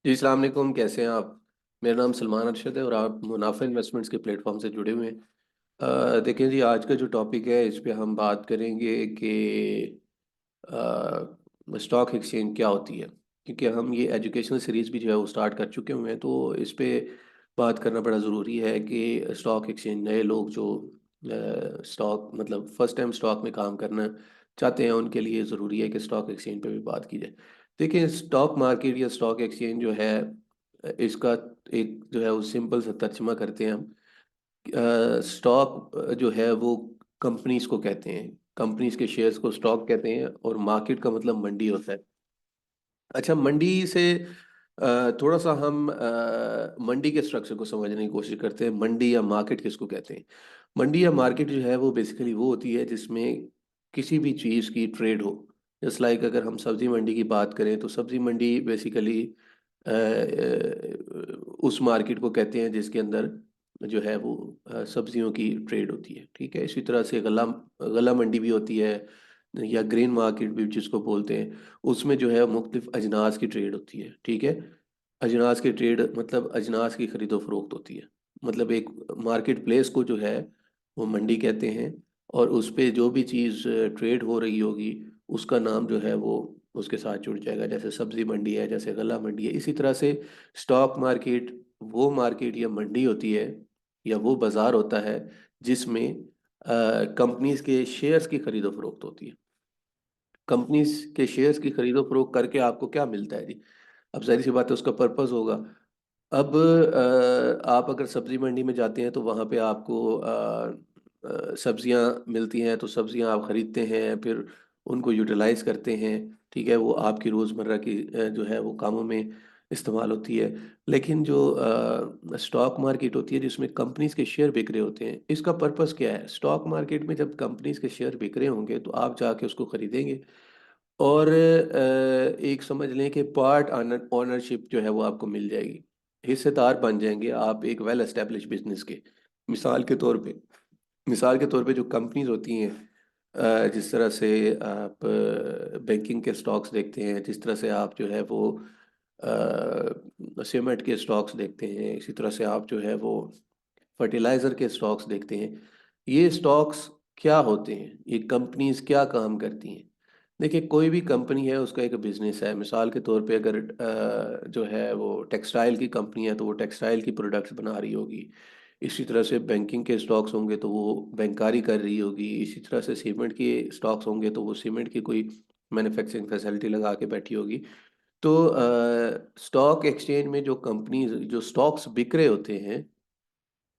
जी अस्सलाम वालेकुम, कैसे हैं आप? मेरा नाम सलमान अरशद है और आप मुनाफा इन्वेस्टमेंट्स के प्लेटफॉर्म से जुड़े हुए हैं। देखें जी, आज का जो टॉपिक है इस पे हम बात करेंगे कि स्टॉक एक्सचेंज क्या होती है। क्योंकि हम ये एजुकेशनल सीरीज भी जो है वो स्टार्ट कर चुके हुए हैं, तो इस पे बात करना बड़ा ज़रूरी है कि स्टॉक एक्सचेंज नए लोग जो स्टॉक मतलब फर्स्ट टाइम स्टॉक में काम करना चाहते हैं उनके लिए ज़रूरी है कि स्टॉक एक्सचेंज पे भी बात की जाए। देखिए, स्टॉक मार्केट या स्टॉक एक्सचेंज जो है इसका एक जो है वो सिंपल सा तर्जुमा करते हैं हम। स्टॉक जो है वो कंपनीज को कहते हैं, कंपनीज के शेयर्स को स्टॉक कहते हैं, और मार्केट का मतलब मंडी होता है। अच्छा, मंडी से थोड़ा सा हम मंडी के स्ट्रक्चर को समझने की कोशिश करते हैं। मंडी या मार्केट किसको कहते हैं? मंडी या मार्केट जो है वो बेसिकली वो होती है जिसमें किसी भी चीज़ की ट्रेड हो। जस्ट लाइक अगर हम सब्जी मंडी की बात करें तो सब्जी मंडी बेसिकली उस मार्केट को कहते हैं जिसके अंदर जो है वो सब्जियों की ट्रेड होती है। ठीक है, इसी तरह से गला गला मंडी भी होती है, या ग्रेन मार्केट भी जिसको बोलते हैं। उसमें जो है मुख्तलिफ अजनास की ट्रेड होती है। ठीक है, अजनास की ट्रेड मतलब अजनास की खरीदो फरोख्त होती है। मतलब एक मार्केट प्लेस को जो है वो मंडी कहते हैं, और उस पे जो भी चीज़ ट्रेड हो रही होगी उसका नाम जो है वो उसके साथ जुड़ जाएगा। जैसे सब्जी मंडी है, जैसे गला मंडी है, इसी तरह से स्टॉक मार्केट वो मार्केट या मंडी होती है या वो बाजार होता है जिसमें कंपनीज के शेयर्स की खरीदो फरोख्त होती है। कंपनीज के शेयर्स की खरीदो फरोख्त करके आपको क्या मिलता है जी? अब जाहिर सी बात है उसका पर्पस होगा। अब आप अगर सब्जी मंडी में जाते हैं तो वहाँ पे आपको सब्जियाँ मिलती हैं, तो सब्जियाँ आप खरीदते हैं, फिर उनको यूटिलाइज करते हैं। ठीक है, वो आपकी रोज़मर्रा की जो है वो कामों में इस्तेमाल होती है। लेकिन जो स्टॉक मार्केट होती है जिसमें कंपनीज के शेयर बिक रहे होते हैं, इसका पर्पस क्या है? स्टॉक मार्केट में जब कंपनीज के शेयर बिक रहे होंगे तो आप जाके उसको खरीदेंगे, और एक समझ लें कि पार्ट ऑनरशिप जो है वो आपको मिल जाएगी। हिस्सेदार बन जाएंगे आप एक वेल एस्टेब्लिश बिजनेस के। मिसाल के तौर पे मिसाल के तौर पे जो कंपनीज होती हैं, जिस तरह से आप बैंकिंग के स्टॉक्स देखते हैं, जिस तरह से आप जो है वो सीमेंट के स्टॉक्स देखते हैं, इसी तरह से आप जो है वो फर्टिलाइज़र के स्टॉक्स देखते हैं। ये स्टॉक्स क्या होते हैं? ये कंपनीज क्या काम करती हैं? देखिए, कोई भी कंपनी है उसका एक बिजनेस है। मिसाल के तौर पे अगर जो है वो टेक्सटाइल की कंपनी है तो वो टेक्सटाइल की प्रोडक्ट्स बना रही होगी। इसी तरह से बैंकिंग के स्टॉक्स होंगे तो वो बैंकारी कर रही होगी। इसी तरह से सीमेंट के स्टॉक्स होंगे तो वो सीमेंट की कोई मैन्युफैक्चरिंग फैसिलिटी लगा के बैठी होगी। तो स्टॉक एक्सचेंज में जो कंपनी जो स्टॉक्स बिक रहे होते हैं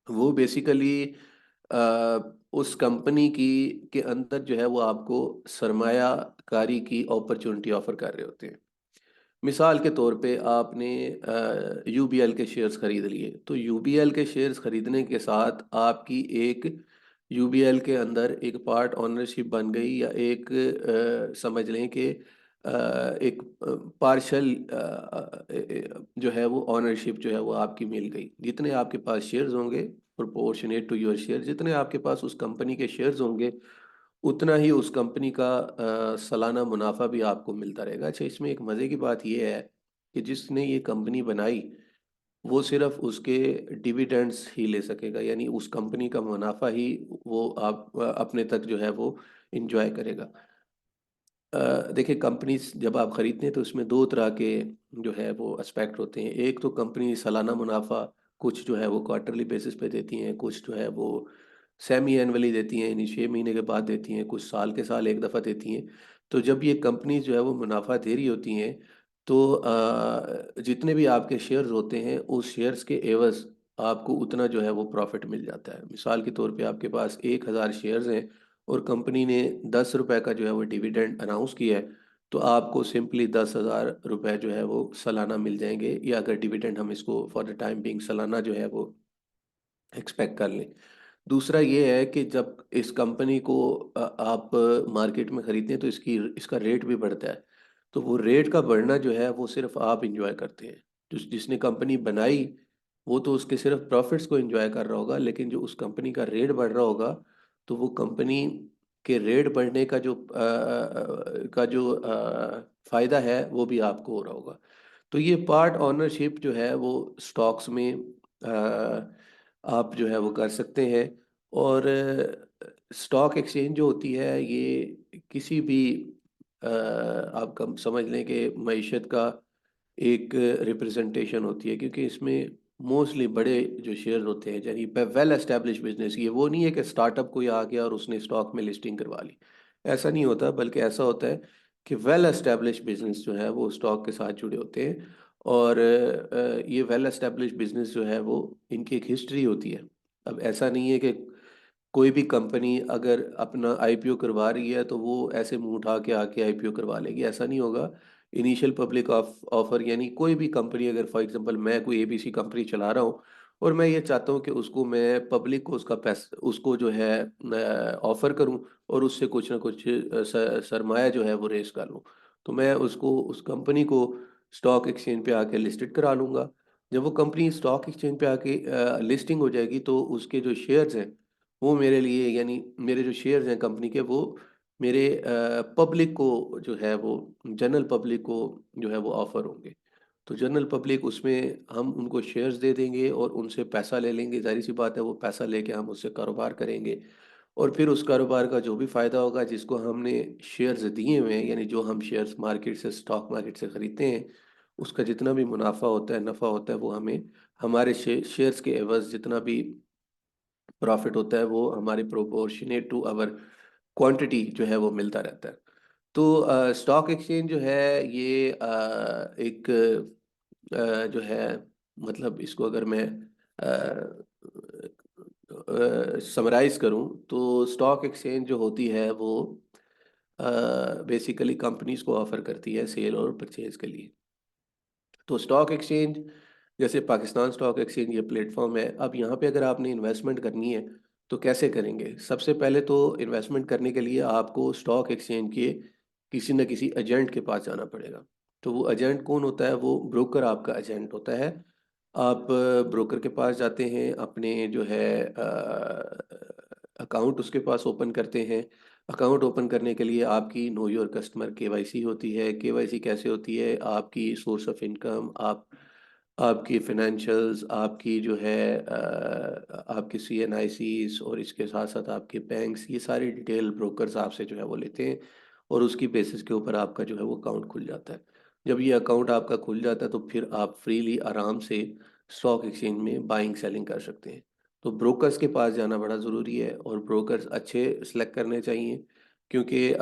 वो बेसिकली उस कंपनी की के अंदर जो है वो आपको सरमायाकारी की अपॉर्चुनिटी ऑफर कर रहे होते हैं। मिसाल के तौर पे आपने यूबीएल के शेयर्स खरीद लिए, तो यूबीएल के शेयर्स खरीदने के साथ आपकी एक यूबीएल के अंदर एक पार्ट ऑनरशिप बन गई, या एक समझ लें कि एक पार्शल जो है वो ऑनरशिप जो है वो आपकी मिल गई। जितने आपके पास शेयर्स होंगे, प्रोपोर्शनेट टू योर शेयर, जितने आपके पास उस कंपनी के शेयर्स होंगे उतना ही उस कंपनी का सालाना मुनाफा भी आपको मिलता रहेगा। अच्छा, इसमें एक मज़े की बात यह है कि जिसने ये कंपनी बनाई वो सिर्फ उसके डिविडेंड्स ही ले सकेगा, यानी उस कंपनी का मुनाफा ही वो आप अपने तक जो है वो इंजॉय करेगा। देखिए, कंपनीज जब आप खरीदते हैं तो इसमें दो तरह के जो है वो एस्पेक्ट होते हैं। एक तो कंपनी सालाना मुनाफा कुछ जो है वो क्वार्टरली बेसिस पे देती हैं, कुछ जो है वो सेमी एनुअली देती हैं, यानी 6 महीने के बाद देती हैं, कुछ साल के साल एक दफ़ा देती हैं। तो जब ये कंपनी जो है वो मुनाफा दे रही होती हैं तो जितने भी आपके शेयर्स होते हैं उस शेयर्स के एवज आपको उतना जो है वो प्रॉफिट मिल जाता है। मिसाल के तौर पे आपके पास 1,000 शेयर्स हैं और कंपनी ने 10 रुपए का जो है वो डिविडेंड अनाउंस किया है, तो आपको सिंपली 10,000 रुपए जो है वो सालाना मिल जाएंगे, या अगर डिविडेंड हम इसको फॉर द टाइम बिंग सालाना जो है वो एक्सपेक्ट कर लें। दूसरा ये है कि जब इस कंपनी को आप मार्केट में खरीदते हैं तो इसका रेट भी बढ़ता है। तो वो रेट का बढ़ना जो है वो सिर्फ आप इंजॉय करते हैं। जिसने कंपनी बनाई वो तो उसके सिर्फ प्रॉफिट्स को इंजॉय कर रहा होगा, लेकिन जो उस कंपनी का रेट बढ़ रहा होगा तो वो कंपनी के रेट बढ़ने का जो फायदा है वो भी आपको हो रहा होगा। तो ये पार्ट ओनरशिप जो है वो स्टॉक्स में आप जो है वो कर सकते हैं। और स्टॉक एक्सचेंज जो होती है ये किसी भी आप कम समझ लें कि मईशत का एक रिप्रेजेंटेशन होती है, क्योंकि इसमें मोस्टली बड़े जो शेयर होते हैं, यानी वेल एस्टेब्लिश बिजनेस, ये वो नहीं है कि स्टार्टअप कोई आ गया और उसने स्टॉक में लिस्टिंग करवा ली। ऐसा नहीं होता, बल्कि ऐसा होता है कि वेल एस्टेब्लिश बिजनेस जो है वो स्टॉक के साथ जुड़े होते हैं। और ये वेल एस्टेब्लिश बिजनेस जो है वो इनकी एक हिस्ट्री होती है। अब ऐसा नहीं है कि कोई भी कंपनी अगर अपना आईपीओ करवा रही है तो वो ऐसे मुंह उठा के आके आईपीओ करवा लेगी, ऐसा नहीं होगा। इनिशियल पब्लिक ऑफर, यानी कोई भी कंपनी, अगर फॉर एग्जांपल मैं कोई एबीसी कंपनी चला रहा हूँ और मैं ये चाहता हूँ कि उसको मैं पब्लिक को उसका पैसा उसको जो है ऑफर करूँ और उससे कुछ ना कुछ सरमाया जो है वो रेस कर लूँ, तो मैं उसको उस कंपनी को स्टॉक एक्सचेंज पे आके लिस्टेड करा लूँगा। जब वो कंपनी स्टॉक एक्सचेंज पे आके लिस्टिंग हो जाएगी तो उसके जो शेयर्स हैं वो मेरे लिए, यानी मेरे जो शेयर्स हैं कंपनी के, वो मेरे पब्लिक को जो है वो जनरल पब्लिक को जो है वो ऑफर होंगे। तो जनरल पब्लिक उसमें हम उनको शेयर्स दे देंगे और उनसे पैसा ले लेंगे। जाहिर सी बात है, वो पैसा लेके हम उससे कारोबार करेंगे और फिर उस कारोबार का जो भी फ़ायदा होगा, जिसको हमने शेयर्स दिए हुए हैं, यानी जो हम शेयर्स मार्केट से, स्टॉक मार्केट से ख़रीदते हैं, उसका जितना भी मुनाफा होता है, नफ़ा होता है, वो हमें हमारे शेयर्स के एवज जितना भी प्रॉफिट होता है वो हमारे प्रोपोर्शनेट टू आवर क्वांटिटी जो है वो मिलता रहता है। तो स्टॉक एक्सचेंज जो है ये एक जो है, मतलब इसको अगर मैं समराइज करूं तो स्टॉक एक्सचेंज जो होती है वो बेसिकली कंपनीज को ऑफर करती है सेल और परचेज के लिए। तो स्टॉक एक्सचेंज, जैसे पाकिस्तान स्टॉक एक्सचेंज, ये प्लेटफॉर्म है। अब यहाँ पे अगर आपने इन्वेस्टमेंट करनी है तो कैसे करेंगे? सबसे पहले तो इन्वेस्टमेंट करने के लिए आपको स्टॉक एक्सचेंज के किसी न किसी एजेंट के पास जाना पड़ेगा। तो वो एजेंट कौन होता है? वो ब्रोकर आपका एजेंट होता है। आप ब्रोकर के पास जाते हैं, अपने जो है अकाउंट उसके पास ओपन करते हैं। अकाउंट ओपन करने के लिए आपकी नो योर कस्टमर केवाईसी होती है। केवाईसी कैसे होती है? आपकी सोर्स ऑफ इनकम, आपकी फाइनेंशियल्स, आपकी जो है आपकी सीएनआईसीस, और इसके साथ साथ आपके बैंक्स, ये सारी डिटेल ब्रोकर्स आपसे जो है वो लेते हैं और उसकी बेसिस के ऊपर आपका जो है वो अकाउंट खुल जाता है। जब ये अकाउंट आपका खुल जाता है तो फिर आप फ्रीली आराम से स्टॉक एक्सचेंज में बाइंग सेलिंग कर सकते हैं। तो ब्रोकर्स के पास जाना बड़ा ज़रूरी है और ब्रोकर्स अच्छे सेलेक्ट करने चाहिए, क्योंकि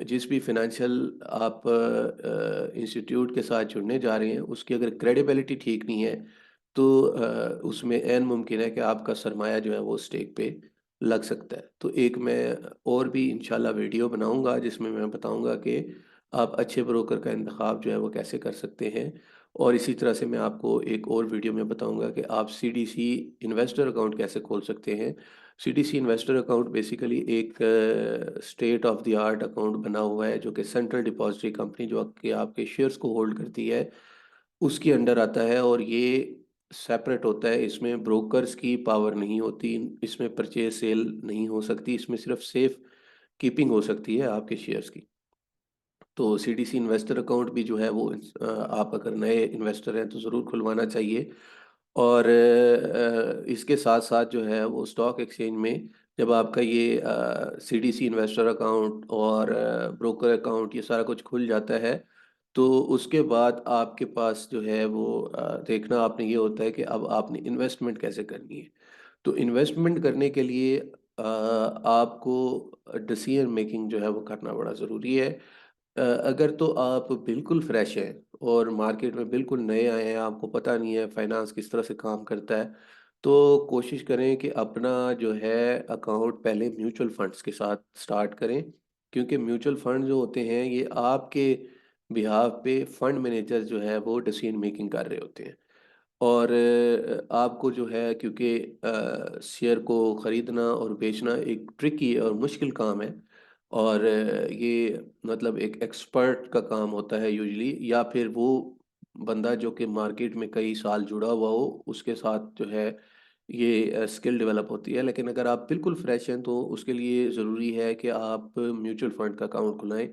जिस भी फाइनेंशियल आप इंस्टीट्यूट के साथ जुड़ने जा रहे हैं, उसकी अगर क्रेडिबिलिटी ठीक नहीं है तो उसमें ऐन मुमकिन है कि आपका सरमाया जो है वो स्टेक पे लग सकता है। तो एक मैं और भी इंशाल्लाह वीडियो बनाऊंगा जिसमें मैं बताऊंगा कि आप अच्छे ब्रोकर का इंतखाब जो है वो कैसे कर सकते हैं। और इसी तरह से मैं आपको एक और वीडियो में बताऊंगा कि आप सीडीसी इन्वेस्टर अकाउंट कैसे खोल सकते हैं। सीडीसी इन्वेस्टर अकाउंट बेसिकली एक state of the art account बना हुआ है, जो कि सेंट्रल डिपॉजिटरी कंपनी जो कि आपके शेयर्स को होल्ड करती है, उसके अंडर आता है। और ये सेपरेट होता है, इसमें ब्रोकर्स की पावर नहीं होती, इसमें परचेज सेल नहीं हो सकती, इसमें सिर्फ सेफ कीपिंग हो सकती है आपके शेयर्स की। तो सीडीसी इन्वेस्टर अकाउंट भी जो है वो आप अगर नए इन्वेस्टर हैं तो ज़रूर खुलवाना चाहिए। और इसके साथ साथ जो है वो स्टॉक एक्सचेंज में जब आपका ये सीडीसी इन्वेस्टर अकाउंट और ब्रोकर अकाउंट ये सारा कुछ खुल जाता है, तो उसके बाद आपके पास जो है वो देखना आपने ये होता है कि अब आपने इन्वेस्टमेंट कैसे करनी है। तो इन्वेस्टमेंट करने के लिए आपको डिसीजन मेकिंग जो है वो करना बड़ा ज़रूरी है। अगर तो आप बिल्कुल फ्रेश हैं और मार्केट में बिल्कुल नए आए हैं, आपको पता नहीं है फाइनेंस किस तरह से काम करता है, तो कोशिश करें कि अपना जो है अकाउंट पहले म्यूचुअल फंड्स के साथ स्टार्ट करें। क्योंकि म्यूचुअल फंड जो होते हैं ये आपके बिहाफ पे फंड मैनेजर जो है वो डिसीजन मेकिंग कर रहे होते हैं। और आपको जो है, क्योंकि शेयर को ख़रीदना और बेचना एक ट्रिकी और मुश्किल काम है, और ये मतलब एक एक्सपर्ट का काम होता है यूजुअली, या फिर वो बंदा जो कि मार्केट में कई साल जुड़ा हुआ हो, उसके साथ जो है ये स्किल डेवलप होती है। लेकिन अगर आप बिल्कुल फ्रेश हैं तो उसके लिए ज़रूरी है कि आप म्यूचुअल फंड का अकाउंट खुलाएं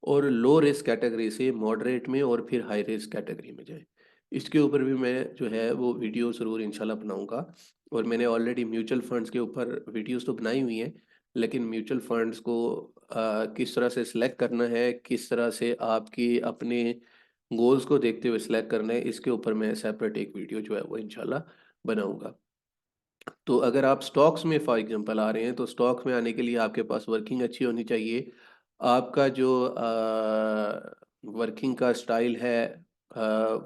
और लो रिस्क कैटेगरी से मॉडरेट में और फिर हाई रिस्क कैटेगरी में जाएं। इसके ऊपर भी मैं जो है वो वीडियो ज़रूर इंशाल्लाह बनाऊंगा। और मैंने ऑलरेडी म्यूचुअल फंड्स के ऊपर वीडियोस तो बनाई हुई हैं, लेकिन म्यूचुअल फंड्स को किस तरह से सिलेक्ट करना है, किस तरह से आपकी अपने गोल्स को देखते हुए सिलेक्ट करना है, इसके ऊपर मैं सेपरेट एक वीडियो जो है वो इंशाल्लाह बनाऊंगा। तो अगर आप स्टॉक्स में फॉर एग्जांपल आ रहे हैं, तो स्टॉक्स में आने के लिए आपके पास वर्किंग अच्छी होनी चाहिए। आपका जो वर्किंग का स्टाइल है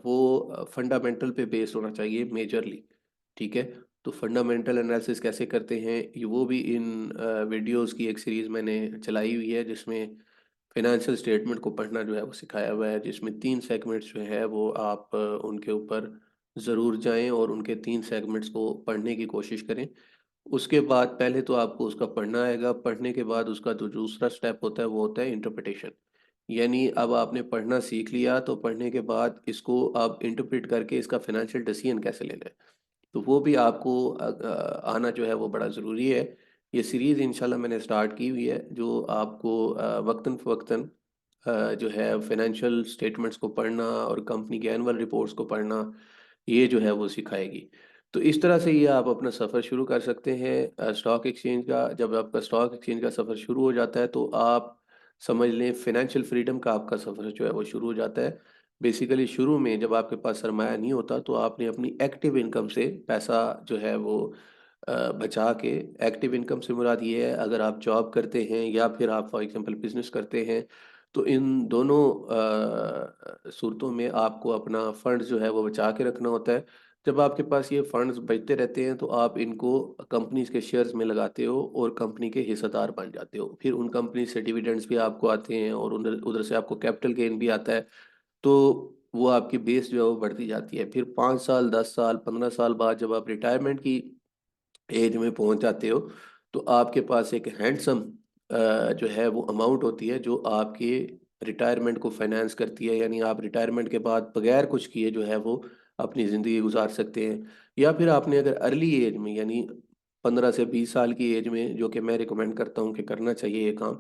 वो फंडामेंटल पे बेस्ड होना चाहिए मेजरली। ठीक है। तो फंडामेंटल एनालिसिस कैसे करते हैं, ये वो भी इन वीडियोस की एक सीरीज मैंने चलाई हुई है, जिसमें फाइनेंशियल स्टेटमेंट को पढ़ना जो है वो सिखाया हुआ है, जिसमें 3 सेगमेंट्स जो है वो आप उनके ऊपर ज़रूर जाएं और उनके 3 सेगमेंट्स को पढ़ने की कोशिश करें। उसके बाद पहले तो आपको उसका पढ़ना आएगा, पढ़ने के बाद उसका जो दूसरा स्टेप होता है वो होता है इंटरप्रिटेशन। यानी अब आपने पढ़ना सीख लिया, तो पढ़ने के बाद इसको आप इंटरप्रेट करके इसका फाइनेंशियल डिसीजन कैसे लेना है, तो वो भी आपको आना जो है वो बड़ा ज़रूरी है। ये सीरीज़ इंशाल्लाह मैंने स्टार्ट की हुई है, जो आपको वक्तन फ़वक्तन जो है फाइनेंशियल स्टेटमेंट्स को पढ़ना और कंपनी के एनुअल रिपोर्ट्स को पढ़ना, ये जो है वो सिखाएगी। तो इस तरह से ये आप अपना सफ़र शुरू कर सकते हैं स्टॉक एक्सचेंज का। जब आपका स्टॉक एक्सचेंज का सफ़र शुरू हो जाता है, तो आप समझ लें फाइनेंशियल फ्रीडम का आपका सफ़र जो है वो शुरू हो जाता है। बेसिकली शुरू में जब आपके पास सरमाया नहीं होता, तो आपने अपनी एक्टिव इनकम से पैसा जो है वो बचा के, एक्टिव इनकम से मुराद ये है अगर आप जॉब करते हैं या फिर आप फॉर एग्जांपल बिजनेस करते हैं, तो इन दोनों सूरतों में आपको अपना फंड जो है वो बचा के रखना होता है। जब आपके पास ये फंड्स बचते रहते हैं, तो आप इनको कंपनीज के शेयर्स में लगाते हो और कंपनी के हिस्सेदार बन जाते हो। फिर उन कंपनी से डिविडेंड्स भी आपको आते हैं और उधर उधर से आपको कैपिटल गेन भी आता है। तो वो आपकी बेस जो है वो बढ़ती जाती है। फिर 5 साल, 10 साल, 15 साल बाद जब आप रिटायरमेंट की एज में पहुंच जाते हो, तो आपके पास एक हैंडसम जो है वो अमाउंट होती है, जो आपके रिटायरमेंट को फाइनेंस करती है। यानी आप रिटायरमेंट के बाद बगैर कुछ किए जो है वो अपनी ज़िंदगी गुजार सकते हैं। या फिर आपने अगर अर्ली एज में, यानी 15 से 20 साल की एज में, जो कि मैं रिकमेंड करता हूँ कि करना चाहिए ये काम,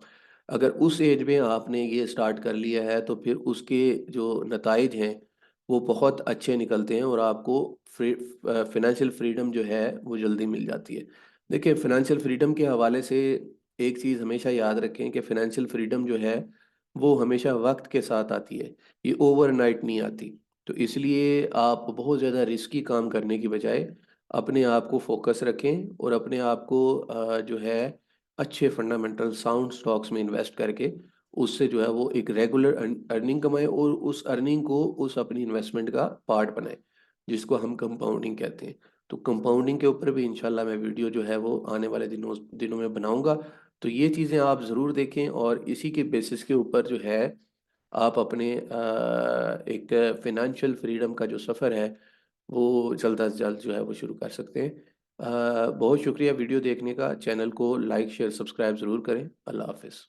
अगर उस एज में आपने ये स्टार्ट कर लिया है, तो फिर उसके जो नताइज हैं वो बहुत अच्छे निकलते हैं और आपको फाइनेंशियल फ्रीडम जो है वो जल्दी मिल जाती है। देखिए, फाइनेंशियल फ्रीडम के हवाले से एक चीज़ हमेशा याद रखें कि फाइनेंशियल फ्रीडम जो है वो हमेशा वक्त के साथ आती है, ये ओवरनाइट नहीं आती। तो इसलिए आप बहुत ज़्यादा रिस्की काम करने की बजाय अपने आप को फोकस रखें और अपने आप को जो है अच्छे फंडामेंटल साउंड स्टॉक्स में इन्वेस्ट करके उससे जो है वो एक रेगुलर अर्निंग कमाए और उस अर्निंग को उस अपनी इन्वेस्टमेंट का पार्ट बनाए, जिसको हम कंपाउंडिंग कहते हैं। तो कंपाउंडिंग के ऊपर भी इंशाल्लाह मैं वीडियो जो है वो आने वाले दिनों में बनाऊंगा। तो ये चीज़ें आप ज़रूर देखें और इसी के बेसिस के ऊपर जो है आप अपने एक फाइनेंशियल फ्रीडम का जो सफ़र है वो जल्द अज जल्द जो है वो शुरू कर सकते हैं। बहुत शुक्रिया वीडियो देखने का। चैनल को लाइक शेयर सब्सक्राइब ज़रूर करें। अल्लाह हाफिज़।